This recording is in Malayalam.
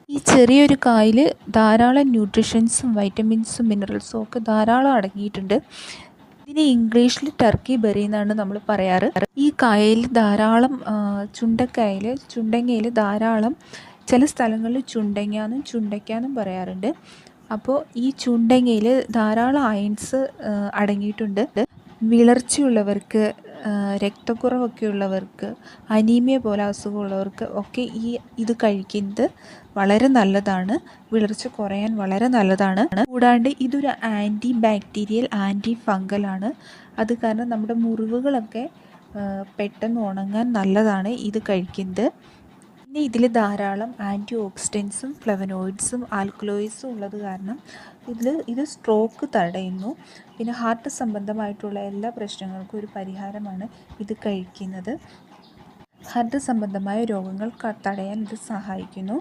ഈ ചെറിയൊരു കായിൽ ധാരാളം ന്യൂട്രീഷൻസും വൈറ്റമിൻസും മിനറൽസും ഒക്കെ ധാരാളം അടങ്ങിയിട്ടുണ്ട്. ഇതിനെ ഇംഗ്ലീഷിൽ ടർക്കി ബെറി എന്നാണ് നമ്മൾ പറയാറ്. ഈ കായയിൽ ധാരാളം ചുണ്ടങ്ങയിൽ ധാരാളം, ചില സ്ഥലങ്ങളിൽ ചുണ്ടങ്ങാന്നും ചുണ്ടയ്ക്കാന്നും പറയാറുണ്ട്. അപ്പോൾ ഈ ചുണ്ടങ്ങയിൽ ധാരാളം അയൺസ് അടങ്ങിയിട്ടുണ്ട്. വിളർച്ചയുള്ളവർക്ക്, രക്തക്കുറവൊക്കെ ഉള്ളവർക്ക്, അനീമിയ പോലെ അസുഖമുള്ളവർക്ക് ഒക്കെ ഇത് കഴിക്കുന്നത് വളരെ നല്ലതാണ്. വിളർച്ച കുറയാൻ വളരെ നല്ലതാണ്. കൂടാണ്ട് ഇതൊരു ആൻറ്റി ബാക്ടീരിയൽ, ആൻറ്റി ഫംഗലാണ്. അത് കാരണം നമ്മുടെ മുറിവുകളൊക്കെ പെട്ടെന്ന് ഉണങ്ങാൻ നല്ലതാണ് ഇത് കഴിക്കുന്നത്. പിന്നെ ഇതിൽ ധാരാളം ആൻറ്റി ഓക്സിഡൻസും ഫ്ലവനോയിഡ്സും ആൽക്കലോയിഡ്സും ഉള്ളത് കാരണം ഇത് സ്ട്രോക്ക് തടയുന്നു. പിന്നെ ഹാർട്ട് സംബന്ധമായിട്ടുള്ള എല്ലാ പ്രശ്നങ്ങൾക്കും ഒരു പരിഹാരമാണ് ഇത് കഴിക്കുന്നത്. ഹാർട്ട് സംബന്ധമായ രോഗങ്ങൾ തടയാൻ ഇത് സഹായിക്കുന്നു.